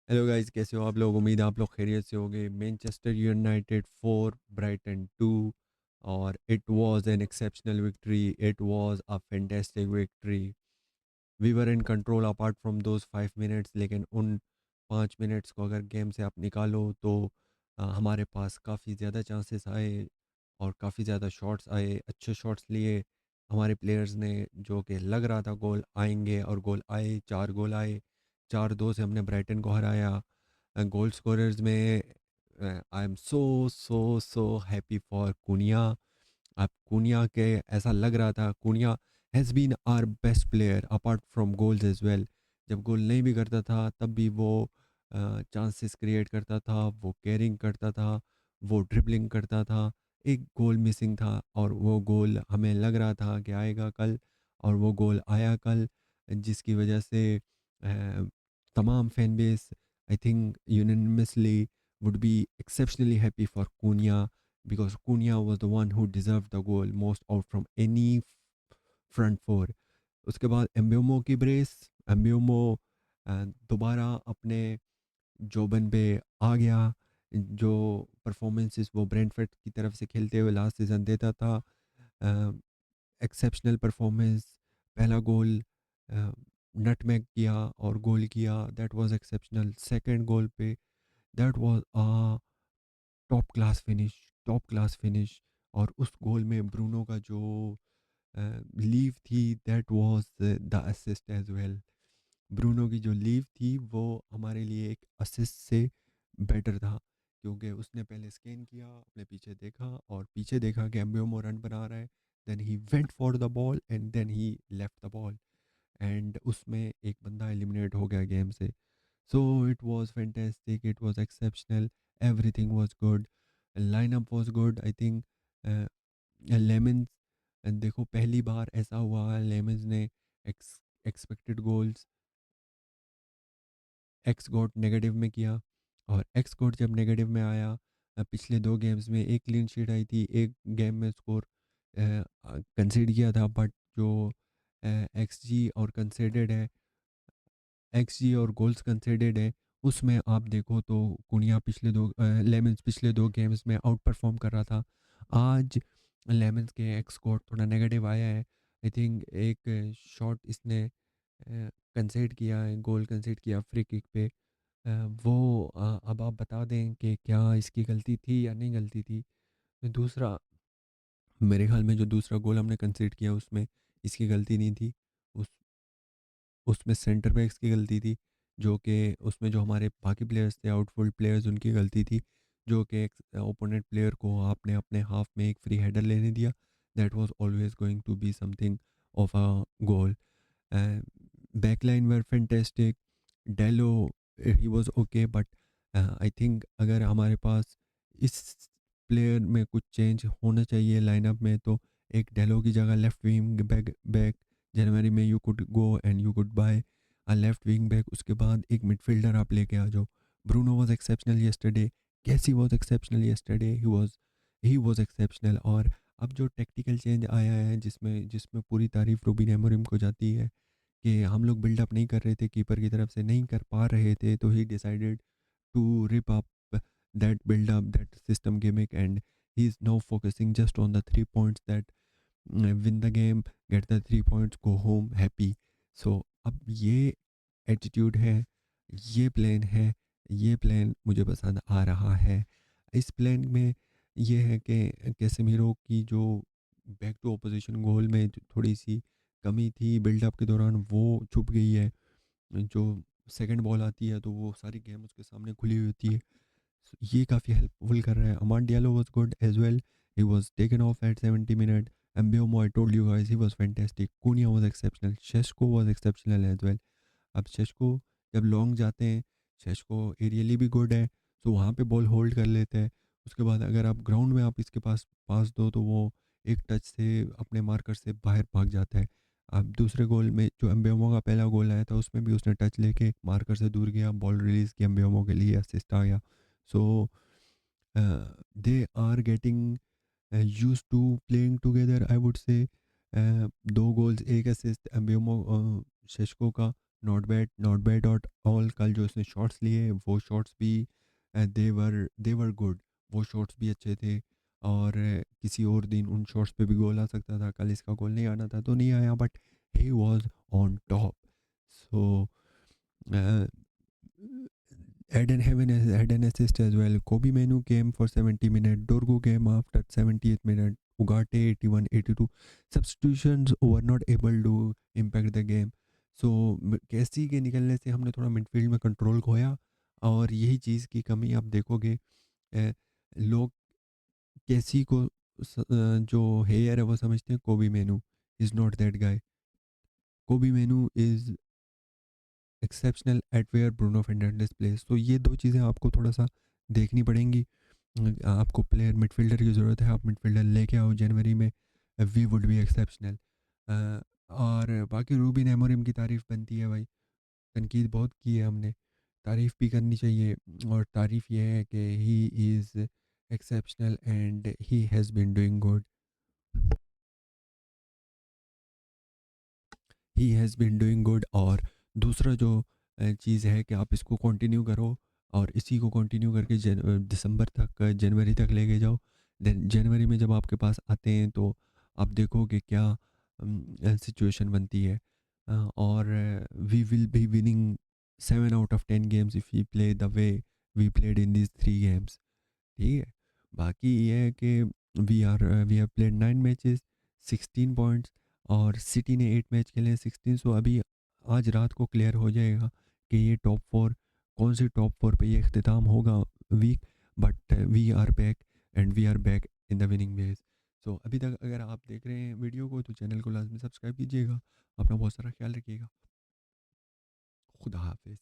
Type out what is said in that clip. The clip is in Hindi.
हेलो गाइस, कैसे हो आप लोग? उम्मीद है आप लोग खैरियत से होंगे। Manchester United 4 Brighton 2। और it was an exceptional victory, it was a fantastic victory. We were in control apart from those 5 minutes, लेकिन उन 5 मिनट्स को अगर गेम से आप निकालो तो हमारे पास काफ़ी ज़्यादा चांसेस आए और काफ़ी ज़्यादा शॉट्स आए, अच्छे शॉट्स लिए हमारे प्लेयर्स ने, जो कि लग रहा था गोल आएंगे और गोल आए, 4 गोल आए। 4-2 से हमने ब्राइटन को हराया। गोल स्कोरर्स में I am so so so happy for Cunha. अब कुनिया के ऐसा लग रहा था, Cunha has been our best player apart from goals as well. जब गोल नहीं भी करता था तब भी वो चांसेस क्रिएट करता था, वो केयरिंग करता था, वो ड्रिबलिंग करता था। एक गोल मिसिंग था और वो गोल हमें लग रहा था कि आएगा कल, और वो गोल आया कल, जिसकी वजह से तमाम fan base, I think unanimously, would be exceptionally happy for Cunha, because Cunha was the one who deserved the goal most out from any front four. उसके बाद एम्ब्यूमो की ब्रेस, एम्ब्यूमो दोबारा अपने जोबन पे आ गया। जो परफॉर्मेंसेस वो ब्रेंटफोर्ड की तरफ से खेलते हुए लास्ट सीजन देता था, एक्सेप्शनल परफॉर्मेंस। पहला गोल नटमैग किया और गोल किया, that was exceptional. Second goal पे that was a top class finish, top class finish. और उस गोल में ब्रूनो का जो लीव थी, that was the assist as well. Bruno की जो लीव थी वो हमारे लिए एक असिस्ट से बेटर था, क्योंकि उसने पहले स्कैन किया, अपने पीछे देखा और पीछे देखा कि एम्ब्यूमो रन बना रहा है। Then he went for the ball and then he left the ball, and उसमें एक बंदा एलिमिनेट हो गया गेम से। So it was fantastic, it was exceptional, everything was good, lineup was good. I think Lammens, देखो पहली बार ऐसा हुआ लेमन्स ने expected goals x got negative में किया। और एक्स गोट जब नेगेटिव में आया, पिछले 2 गेम्स में एक क्लीन शीट आई थी, एक गेम में स्कोर कंसीड किया था, बट जो एक्स जी और कंसीडेड है, एक्सजी और गोल्स कंसिडर्ड है, उसमें आप देखो तो कुनिया लेमन्स पिछले 2 गेम्स में आउट परफॉर्म कर रहा था। आज लेमन्स के एक्स स्कोर थोड़ा नेगेटिव आया है। आई थिंक एक शॉट इसने कंसीड किया है, गोल कंसीड किया फ्री किक पे। वो अब आप बता दें कि क्या इसकी गलती थी या नहीं गलती थी। दूसरा, मेरे ख्याल में जो दूसरा गोल हमने कंसीड किया उसमें इसकी गलती नहीं थी। उस उसमें सेंटर बैक्स की गलती थी, जो कि उसमें जो हमारे बाकी प्लेयर्स थे, आउटफील्ड प्लेयर्स, उनकी गलती थी, जो कि एक ओपोनेंट प्लेयर को आपने अपने हाफ में एक फ्री हेडर लेने दिया। That was always going to be something of a goal. Backline were fantastic. Dalot, he was okay, but I think अगर हमारे पास इस प्लेयर में कुछ चेंज होना चाहिए लाइनअप में, तो एक डेलो की जगह लेफ्ट विंग बैक बैक जनवरी में you could go and you could bye a left wing back. उसके बाद एक मिडफील्डर आप लेके आ जाओ। ब्रूनो वाज एक्सेप्शनल येस्टरडे, कैसी was exceptional yesterday, he was exceptional. और अब जो टेक्टिकल चेंज आया है, जिसमें जिसमें पूरी तारीफ रूबीन एमोरिम को जाती है कि हम लोग बिल्डअप नहीं कर रहे थे, कीपर की तरफ से नहीं कर पा रहे थे, तो ही decided to rip up that build up, that system gimmick, and he's now focusing just on the 3 points that win the game, get the 3 points, go home happy. So अब ये एटीट्यूड है, ये प्लान है, ये प्लान मुझे पसंद आ रहा है। इस प्लान में ये है कि कैसेमीरो की जो बैक टू ऑपोजिशन गोल में जो थोड़ी सी कमी थी बिल्डअप के दौरान, वो छुप गई है। जो सेकंड बॉल आती है तो वो सारी गेम उसके सामने खुली हुई होती है। ये काफ़ी हेल्पफुल कर रहा है। Amad Diallo was good as well, he was taken off at 70 minute. Mbeumo, I told you guys, he was fantastic. Cunha was exceptional, Sesko was exceptional as well. अब शेस्को जब लॉन्ग जाते हैं, शेस्को एरियली भी गुड है, तो वहाँ पे बॉल होल्ड कर लेते हैं। उसके बाद अगर आप ग्राउंड में आप इसके पास पास दो तो वो एक टच से अपने मार्कर से बाहर भाग जाता है। अब दूसरे गोल में जो एम्बियोमो का पहला गोल आया था, उसमें भी उसने टच लेके मार्कर से दूर गया, बॉल रिलीज़ किया, एम्बियोमो के लिए असिस्ट आ गया। So they are getting used to playing together, I would say. 2 goals 1 assist एम्बियोमो, शेस्को का, नॉट बैड एट ऑल। कल जो उसने शॉट्स लिए वो शॉट्स भी दे वर गुड, वो शॉट्स भी अच्छे थे। और किसी और दिन उन शॉट्स पे भी गोल आ सकता था, कल इसका गोल नहीं आना था तो नहीं आया, but he was on top. So Eden Heaven has had an assist as well. Kobe Manu came for 70 minutes. Dorgu came after 70th minute. Ugarte 81, 82. Substitutions were not able to impact the game. So कैसी के निकलने से हमने थोड़ा मिडफील्ड में कंट्रोल खोया, और यही चीज़ की कमी आप देखोगे। लोग कैसी को जो हेयर है वो समझते हैं Kobbie Mainoo. Is not that guy. Kobbie Mainoo is exceptional at where Bruno Fernandes plays. तो ये दो चीज़ें आपको थोड़ा सा देखनी पड़ेंगी। आपको प्लेयर मिडफील्डर की ज़रूरत है, आप मिडफील्डर लेके आओ जनवरी में। We would be exceptional. और बाकी रूबिन एमोरिम की तारीफ़ बनती है भाई, तनकीद बहुत की है हमने, तारीफ़ भी करनी चाहिए। और तारीफ़ ये है कि he is exceptional and he has been doing good. He has been doing good. और दूसरा जो चीज़ है कि आप इसको कंटिन्यू करो, और इसी को कंटिन्यू करके दिसंबर तक, जनवरी तक लेके जाओ। देन जनवरी में जब आपके पास आते हैं तो आप देखोगे क्या सिचुएशन बनती है। और we will be winning 7 out of 10 games if we play the way we played in these 3 games. ठीक है। बाकी ये है कि we have played 9 matches, 16 points. और सिटी ने 8 मैच खेले हैं, 16। सो अभी आज रात को क्लियर हो जाएगा कि ये टॉप 4, कौन सी टॉप 4 पे ये अख्तिताम होगा week. But we are back, and we are back in the winning ways. So अभी तक अगर आप देख रहे हैं वीडियो को तो चैनल को लाजमी सब्सक्राइब कीजिएगा। अपना बहुत सारा ख्याल रखिएगा। खुदा हाफिज़।